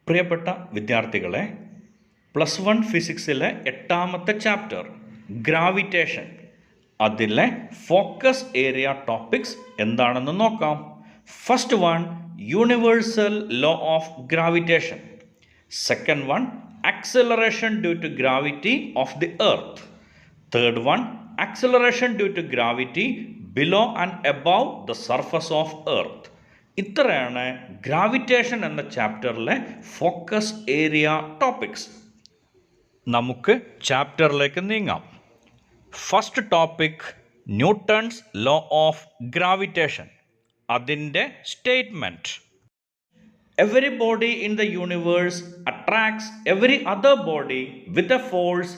പ്രിയപ്പെട്ട വിദ്യാർത്ഥികളെ, +1 ഫിസിക്സിലെ 8ാമത്തെ chapter gravitation, അതിലെ ഫോക്കസ് ഏരിയ ടോപ്പിക്സ് എന്താണെന്ന് നോക്കാം. First one, universal law of gravitation. Second one, acceleration due to gravity of the earth. Third one, acceleration due to gravity below and above the surface of earth. ഇത്രയാണ് gravitation എന്ന ചാപ്റ്ററിലെ focus area topics. നമുക്ക് ചാപ്റ്ററിലേക്ക് നീങ്ങാം. First topic, Newton's law of gravitation, അതിൻ്റെ statement. Every body in the universe attracts every other body with a force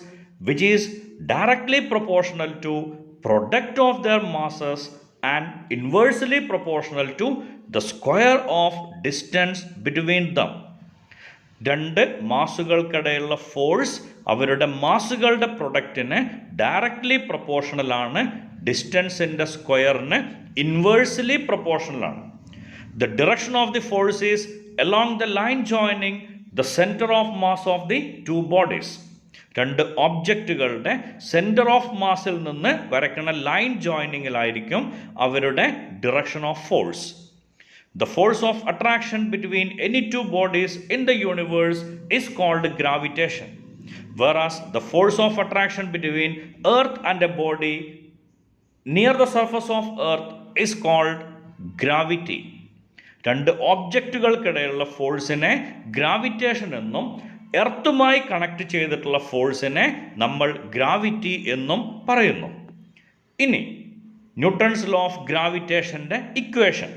which is directly proportional to product of their masses and inversely proportional to the square of distance between them. രണ്ട് മാസുകൾക്കിടയിലുള്ള force അവരുടെ മാസുകളുടെ പ്രൊഡക്റ്റിന് directly പ്രൊപ്പോർഷണലാണ്, ഡിസ്റ്റൻസിൻ്റെ സ്ക്വയറിന് inversely പ്രൊപ്പോർഷണലാണ്. The direction of the force is along the line joining the center of mass of the two bodies. രണ്ട് ഒബ്ജക്റ്റുകളുടെ centre of മാസിൽ നിന്ന് വരയ്ക്കുന്ന line ജോയിനിങ്ങിലായിരിക്കും അവരുടെ direction of force. The force of attraction between any two bodies in the universe is called gravitation, whereas the force of attraction between Earth and a body near the surface of Earth is called gravity. രണ്ട് ഒബ്ജക്റ്റുകൾക്കിടയിലുള്ള ഫോഴ്സിനെ gravitation എന്നും എർത്തുമായി connect ചെയ്തിട്ടുള്ള ഫോഴ്സിനെ നമ്മൾ gravity എന്നും പറയുന്നു. ഇനി Newton's law of ഗ്രാവിറ്റേഷൻ്റെ equation.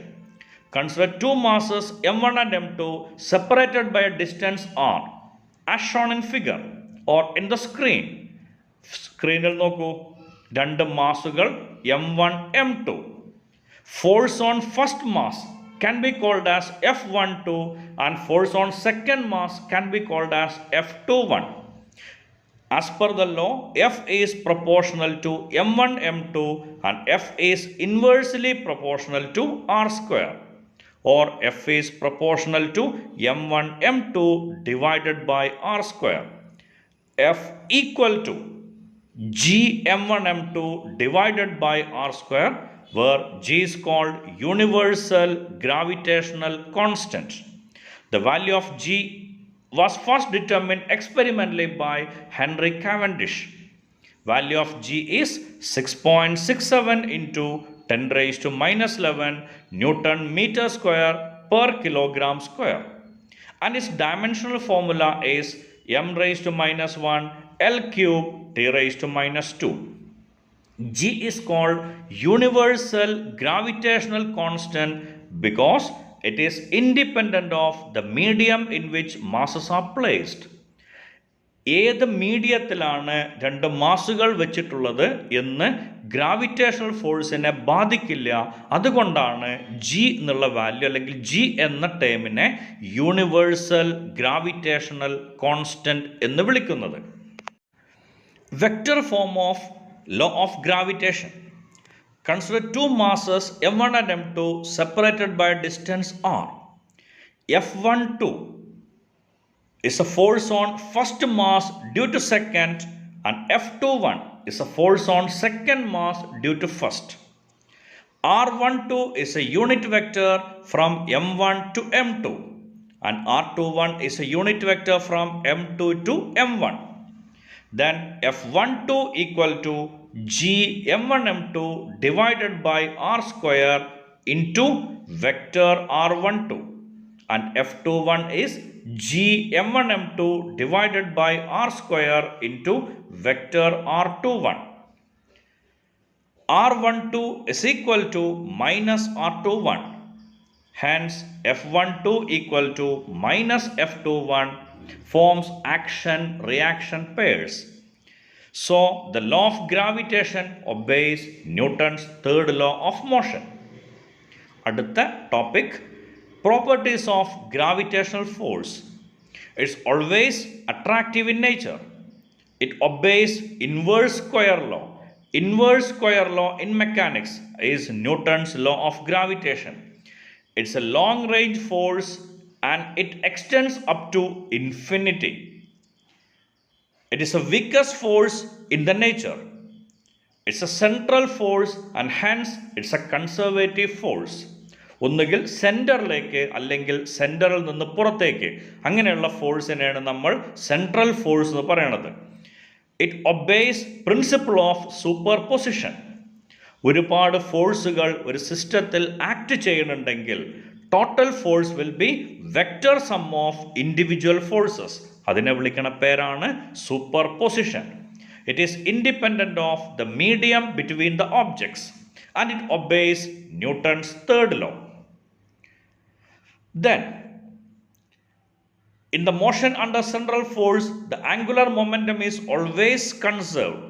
Consider two masses m1 and m2 separated by a distance r as shown in figure or in the screen. സ്ക്രീനിൽ നോക്കൂ, രണ്ട് മാസുകൾ m1 m2. Force on first mass can be called as F12 and force on second mass can be called as F21. As per the law, F is proportional to m1 m2 and F is inversely proportional to r square, or F is proportional to m1 m2 divided by r square. F equal to G m1 m2 divided by r square, where G is called universal gravitational constant. The value of G was first determined experimentally by Henry Cavendish. Value of G is 6.67 into 10 raised to minus 11 Newton meter square per kilogram square. And its dimensional formula is m raised to minus 1 L cube t raised to minus 2. G is called universal gravitational constant because it is independent of the medium in which masses are placed. ഏത് മീഡിയത്തിലാണ് രണ്ട് മാസുകൾ വെച്ചിട്ടുള്ളത് എന്ന് gravitational ഫോഴ്സിനെ ബാധിക്കില്ല. അതുകൊണ്ടാണ് G എന്നുള്ള value അല്ലെങ്കിൽ G എന്ന ടേമിനെ യൂണിവേഴ്സൽ ഗ്രാവിറ്റേഷണൽ കോൺസ്റ്റന്റ് എന്ന് വിളിക്കുന്നത്. Vector form of law of gravitation. Consider two masses m1 and m2 separated by a distance r. F12 is a force on first mass due to second, and F21 is a force on second mass due to first. R12 is a unit vector from m1 to m2, and R21 is a unit vector from m2 to m1. Then F12 equal to G m1 m2 divided by r square into vector r12, and F21 is G m1 m2 divided by r square into vector r21. R12 is equal to minus r21, hence F12 equal to minus F21 forms action-reaction pairs. So, the law of gravitation obeys Newton's third law of motion. അടുത്ത topic, properties of gravitational force. It's always attractive in nature. It obeys inverse square law. Inverse square law in mechanics is Newton's law of gravitation. It's a long range force and it extends up to infinity. It is the weakest force in the nature. It's a central force and hence it's a conservative force. ഒന്നുകിൽ സെൻറ്ററിലേക്ക് അല്ലെങ്കിൽ സെൻറ്ററിൽ നിന്ന് പുറത്തേക്ക് അങ്ങനെയുള്ള ഫോഴ്സിനെയാണ് നമ്മൾ central force എന്ന് പറയണത്. It obeys principle of super position. ഒരുപാട് ഫോഴ്സുകൾ ഒരു സിസ്റ്റത്തിൽ ആക്ട് ചെയ്യുന്നുണ്ടെങ്കിൽ total force will be vector some of individual forces. അതിനെ വിളിക്കണ പേരാണ് super position. It is independent of the medium between the objects and it obeys Newton's third law. Then, in the motion under central force, the angular momentum is always conserved.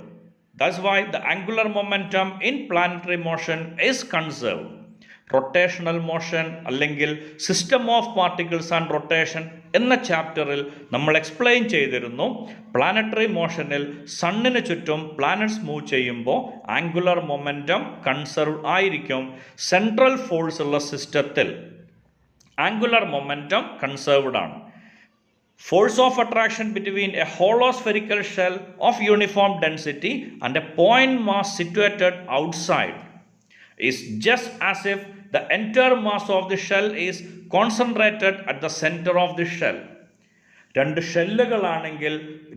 That's why the angular momentum in planetary motion is conserved. Rotational motion അല്ലെങ്കിൽ system of particles and rotation എന്ന ചാപ്റ്ററിൽ നമ്മൾ explain ചെയ്തിരുന്നു. Planetary മോഷനിൽ സണ്ണിന് ചുറ്റും planets move ചെയ്യുമ്പോൾ angular momentum conserve ആയിരിക്കും. Central force ഉള്ള സിസ്റ്റത്തിൽ ആംഗുലർ മൊമെൻറ്റം കൺസർവ്ഡ് ആണ്. Force of attraction between a hollow spherical shell of uniform density and a point mass situated outside is just as if the entire mass of the shell is concentrated at the center of the shell. രണ്ട് ഷെല്ലുകളാണെങ്കിൽ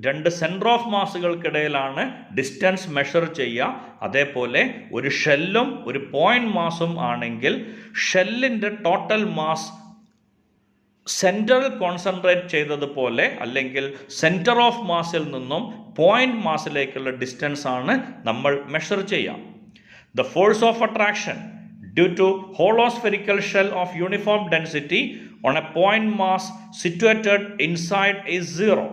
രണ്ട് centre of മാസുകൾക്കിടയിലാണ് distance measure ചെയ്യുക. അതേപോലെ ഒരു ഷെല്ലും ഒരു point മാസും ആണെങ്കിൽ ഷെല്ലിൻ്റെ total mass സെൻറ്ററിൽ concentrate ചെയ്തതുപോലെ അല്ലെങ്കിൽ സെൻറ്റർ ഓഫ് മാസിൽ നിന്നും പോയിന്റ് മാസിലേക്കുള്ള ഡിസ്റ്റൻസ് ആണ് നമ്മൾ മെഷർ ചെയ്യുക. The force of attraction due to hollow spherical shell of uniform density on a point mass situated inside is zero.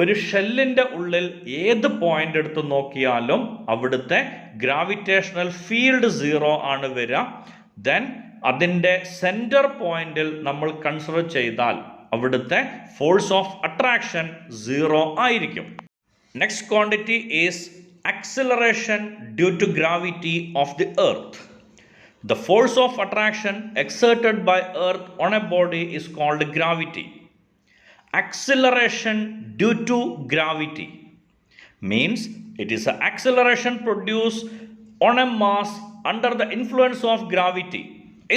ഒരു ഷെല്ലിൻ്റെ ഉള്ളിൽ ഏത് പോയിന്റ് എടുത്ത് നോക്കിയാലും അവിടുത്തെ ഗ്രാവിറ്റേഷണൽ ഫീൽഡ് സീറോ ആണ് വരിക. ദെൻ അതിൻ്റെ സെൻറ്റർ പോയിന്റിൽ നമ്മൾ കൺസിഡർ ചെയ്താൽ അവിടുത്തെ ഫോഴ്സ് ഓഫ് അട്രാക്ഷൻ സീറോ ആയിരിക്കും. Next quantity is acceleration due to gravity of the earth. The force of attraction exerted by earth on a body is called gravity. Acceleration due to gravity means it is an acceleration produced on a mass under the influence of gravity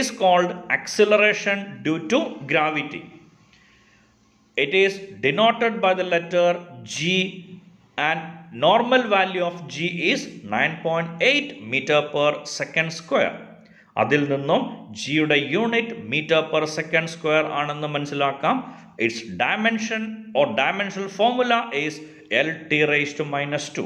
is called acceleration due to gravity. It is denoted by the letter G and normal value of G is 9.8 meter per second square. അതിൽ നിന്നും ജിയുടെ unit metre per second square ആണെന്ന് മനസ്സിലാക്കാം. Its dimension or dimensional formula is L(T)⁻².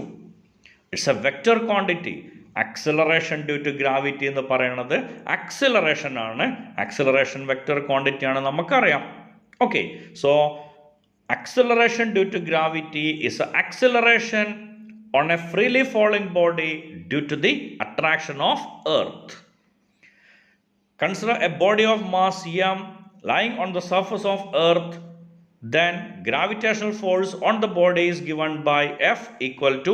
It's a vector quantity. Acceleration due to gravity എന്ന് പറയുന്നത് acceleration ആണ്. Acceleration vector quantity ആണ് നമുക്കറിയാം. Okay, so acceleration due to gravity is an acceleration on a freely falling body due to the attraction of earth. Consider a body of mass m lying on the surface of earth. Then gravitational force on the body is given by F equal to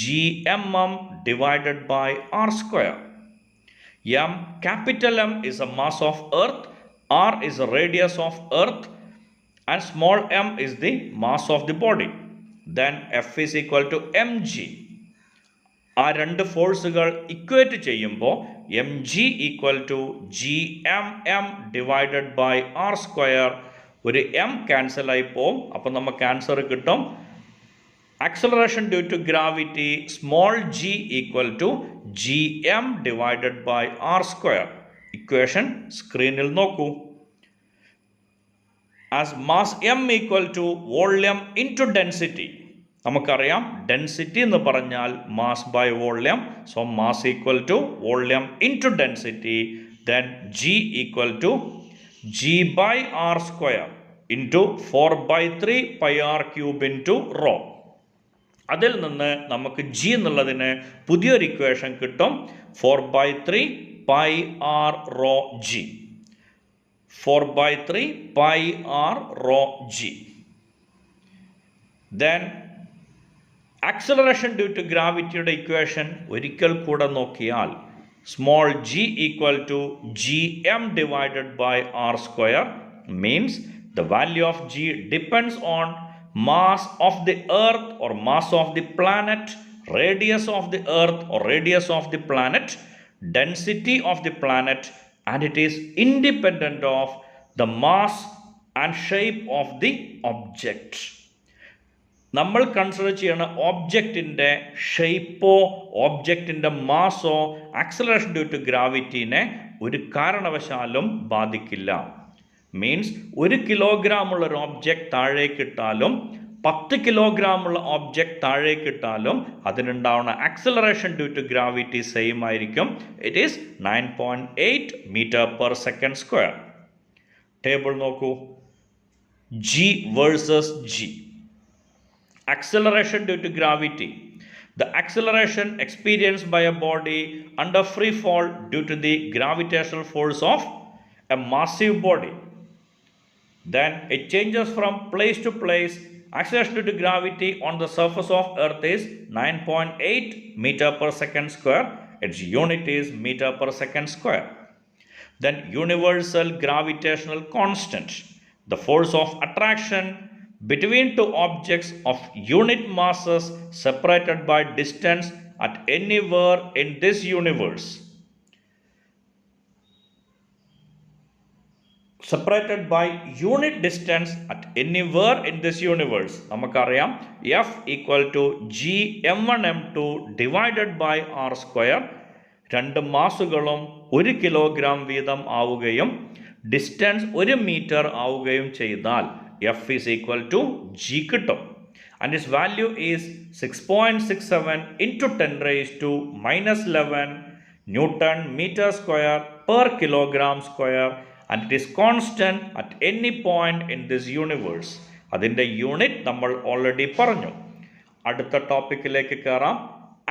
gmm divided by r square. M, capital M is a mass of earth, r is a radius of earth and small m is the mass of the body. Then F is equal to mg. ആ രണ്ട് ഫോഴ്സുകൾ equate ചെയ്യുമ്പോൾ m g equal to G M divided by R square. ഒരു m cancel ആയി പോവും. അപ്പോൾ നമുക്ക് answer കിട്ടും acceleration due to gravity small g equal to G M divided by R square. Equation സ്ക്രീനിൽ നോക്കൂ. As mass m equal to volume into density. നമുക്കറിയാം density എന്ന് പറഞ്ഞാൽ mass by volume. So mass equal to volume into density. Then g equal to G by R square into 4/3 πr³ into rho. അതിൽ നിന്ന് നമുക്ക് G എന്നുള്ളതിന് പുതിയൊരു equation കിട്ടും. 4/3 πr ρ g. 4/3 πr ρ g. Then acceleration due to gravity യുടെ equation ഒരിക്കൽ കൂടെ നോക്കിയാൽ small g equal to gm divided by r square means the value of g depends on mass of the earth or mass of the planet, radius of the earth or radius of the planet, density of the planet, and it is independent of the mass and shape of the object. നമ്മൾ consider ചെയ്യുന്ന ഓബ്ജക്റ്റിൻ്റെ ഷേപ്പോ ഓബ്ജക്റ്റിൻ്റെ മാസോ acceleration due to ഗ്രാവിറ്റീനെ ഒരു കാരണവശാലും ബാധിക്കില്ല. മീൻസ് 1 കിലോഗ്രാമുള്ള ഒരു ഓബ്ജക്റ്റ് താഴേക്കിട്ടാലും 10 കിലോഗ്രാമുള്ള ഓബ്ജക്റ്റ് താഴേക്കിട്ടാലും അതിനുണ്ടാവുന്ന acceleration due to gravity same ആയിരിക്കും. It is 9.8 metre per second square. Table നോക്കൂ. G versus g. Acceleration due to gravity. The acceleration experienced by a body under free fall due to the gravitational force of a massive body. Then it changes from place to place. Acceleration due to gravity on the surface of Earth is 9.8 meter per second square. Its unit is meter per second square. Then universal gravitational constant. The force of attraction between two objects of unit masses separated by distance at anywhere in this universe. Separated by unit distance at anywhere in this universe. നമുക്കറിയാം F equal to G m1 m2 divided by r square. രണ്ട് മാസുകളും 1 kilogram വീതം ആവുകയും distance 1 metre ആവുകയും ചെയ്താൽ F is equal to G കിട്ടും. And its value is 6.67 into 10 raised to minus 11 Newton meter square per kilogram square, and it is constant at any point in this universe. അതിൻ്റെ unit നമ്മൾ already പറഞ്ഞു. അടുത്ത ടോപ്പിക്കിലേക്ക് കയറാം.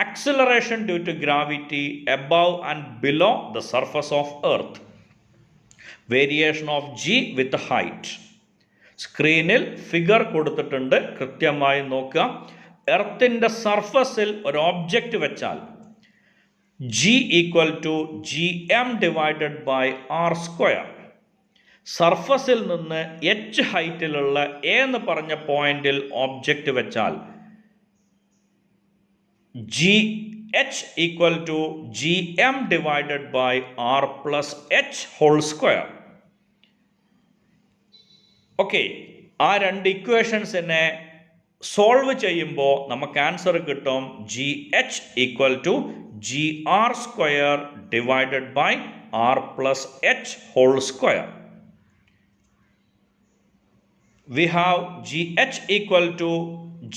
Acceleration due to gravity above and below the surface of Earth. Variation of G with height. സ്ക്രീനിൽ figure കൊടുത്തിട്ടുണ്ട്, കൃത്യമായി നോക്കുക. എർത്തിൻ്റെ സർഫസിൽ ഒരു ഓബ്ജക്റ്റ് വെച്ചാൽ g equal to G M divided by R square. സർഫസിൽ നിന്ന് എച്ച് ഹൈറ്റിലുള്ള എ എന്ന് പറഞ്ഞ പോയിന്റിൽ ഓബ്ജക്റ്റ് വെച്ചാൽ g h equal to G M divided by R plus h whole square. Okay, ആ രണ്ട് ഇക്വേഷൻസിനെ സോൾവ് ചെയ്യുമ്പോൾ നമുക്ക് ആൻസർ കിട്ടും g h equal to g R square divided by R plus h whole square. We have g h equal to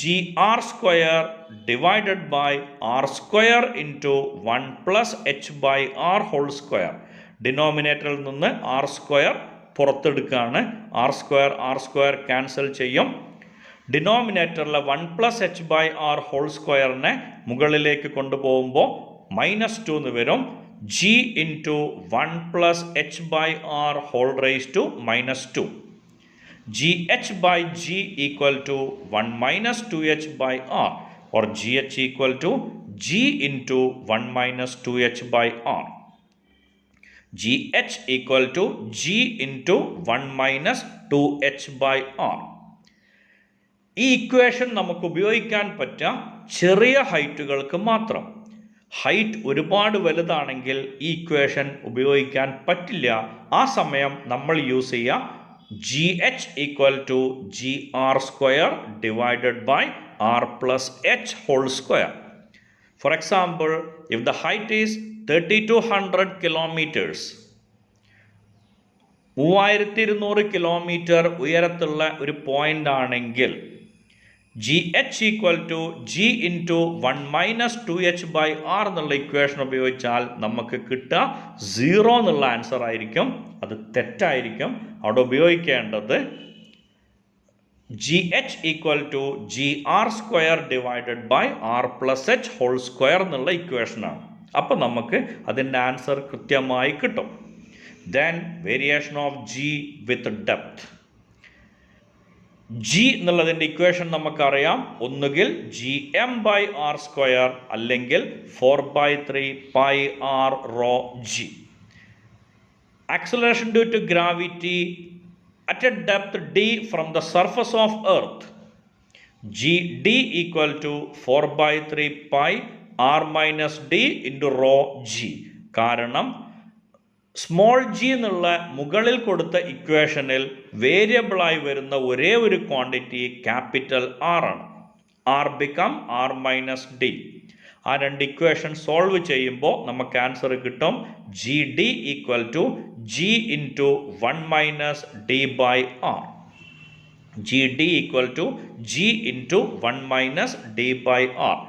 g R square divided by R square into 1 plus h by R whole square. ഡിനോമിനേറ്ററിൽ നിന്ന് R square പുറത്തെടുക്കുകയാണ്. R square cancel ചെയ്യും. ഡിനോമിനേറ്ററിലെ 1 plus h by R whole സ്ക്വയറിനെ മുകളിലേക്ക് കൊണ്ടുപോകുമ്പോൾ -2 എന്ന് വരും. G into 1 plus h by R whole raise to -2. G h by g equal to 1 minus 2h by R, or gh equal to g into 1 minus 2h by R. gh equal to g into 1 minus 2h by r. ഈ equation നമുക്ക് ഉപയോഗിക്കാൻ പറ്റുക ചെറിയ ഹൈറ്റുകൾക്ക് മാത്രം. Height ഒരുപാട് വലുതാണെങ്കിൽ ഈ equation ഉപയോഗിക്കാൻ പറ്റില്ല. ആ സമയം നമ്മൾ യൂസ് ചെയ്യുക gh equal to gr square divided by r plus h whole square. For example, if the height is 3200 kilometers, 3200 kilometre ഉയരത്തുള്ള ഒരു പോയിന്റ് ആണെങ്കിൽ g h equal to g into 1 minus 2h by R എന്നുള്ള equation ഉപയോഗിച്ചാൽ നമുക്ക് കിട്ടുക 0 എന്നുള്ള answer ആയിരിക്കും. അത് തെറ്റായിരിക്കും. അവിടെ ഉപയോഗിക്കേണ്ടത് g h equal to g R square divided by R plus h whole square എന്നുള്ള ഇക്വേഷനാണ്. അപ്പോൾ നമുക്ക് അതിൻ്റെ ആൻസർ കൃത്യമായി കിട്ടും. Then variation of g with depth. G എന്നുള്ളതിൻ്റെ ഇക്വേഷൻ നമുക്കറിയാം. ഒന്നുകിൽ G M by R square അല്ലെങ്കിൽ 4/3 pi R rho G. Acceleration due to gravity at a depth d from the surface of earth, gd equal to 4/3 pi r minus d into rho g. കാരണം small g എന്നുള്ള മുകളിൽ കൊടുത്ത ഇക്വേഷനിൽ വേരിയബിളായി വരുന്ന ഒരേ ഒരു ക്വാണ്ടിറ്റി ക്യാപിറ്റൽ ആർ ആണ്. R become R minus d. ആ രണ്ട് ഇക്വേഷൻ സോൾവ് ചെയ്യുമ്പോൾ നമുക്ക് ആൻസർ കിട്ടും g d equal to g into 1 minus d by R. G d equal to g into 1 minus d by R.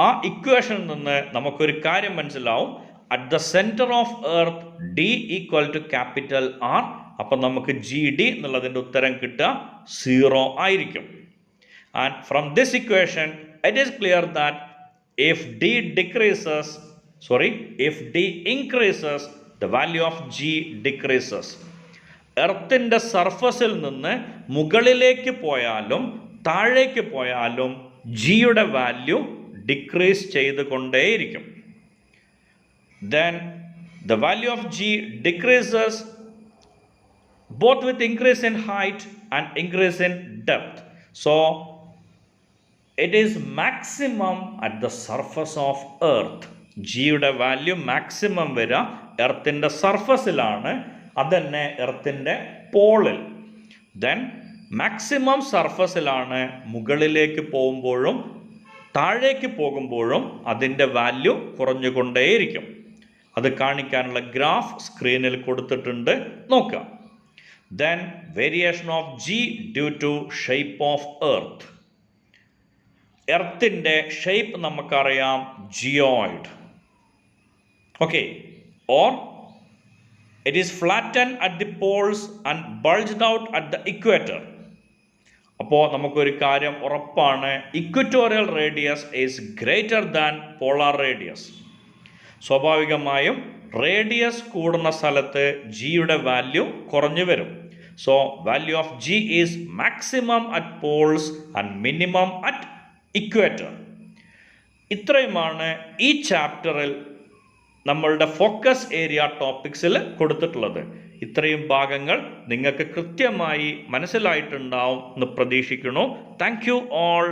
ആ ഇക്വേഷനിൽ നിന്ന് നമുക്കൊരു കാര്യം മനസ്സിലാവും. At the centre of earth d equal to capital R. അപ്പം നമുക്ക് g d എന്നുള്ളതിൻ്റെ ഉത്തരം കിട്ടുക 0 ആയിരിക്കും. And from this equation it is clear that if d increases, the value of g decreases. എർത്തിൻ്റെ സർഫസിൽ നിന്ന് മുകളിലേക്ക് പോയാലും താഴേക്ക് പോയാലും ജിയുടെ വാല്യൂ ഡിക്രീസ് ചെയ്തുകൊണ്ടേയിരിക്കും. Then the value of g decreases both with increase in height and increase in depth. So it is maximum at the surface of earth. ജിയുടെ വാല്യൂ മാക്സിമം വരിക എർത്തിൻ്റെ സർഫസിലാണ്, അതന്നെ എർത്തിൻ്റെ പോളിൽ. ദെൻ മാക്സിമം സർഫസിലാണ് മുകളിലേക്ക് പോകുമ്പോഴും താഴേക്ക് പോകുമ്പോഴും അതിൻ്റെ വാല്യൂ കുറഞ്ഞുകൊണ്ടേയിരിക്കും. അത് കാണിക്കാനുള്ള ഗ്രാഫ് സ്ക്രീനിൽ കൊടുത്തിട്ടുണ്ട്, നോക്കാം. Then variation of g due to shape of earth. എർത്തിൻ്റെ ഷേപ്പ് നമുക്കറിയാം, geoid. Okay, or it is flatten at the poles and bulged out at the equator. അപ്പോൾ നമുക്കൊരു കാര്യം ഉറപ്പാണ്, equatorial radius is greater than polar radius. സ്വാഭാവികമായും radius കൂടുന്ന സ്ഥലത്ത് ജിയുടെ വാല്യൂ കുറഞ്ഞു വരും. So value of g is maximum at poles and minimum at equator. ഇത്രയുമാണ് ഈ ചാപ്റ്ററിൽ നമ്മളുടെ ഫോക്കസ് ഏരിയ ടോപ്പിക്സിൽ കൊടുത്തിട്ടുള്ളത്. ഇത്രയും ഭാഗങ്ങൾ നിങ്ങൾക്ക് കൃത്യമായി മനസ്സിലായിട്ടുണ്ടാവും എന്ന് പ്രതീക്ഷിക്കുന്നു. Thank you all.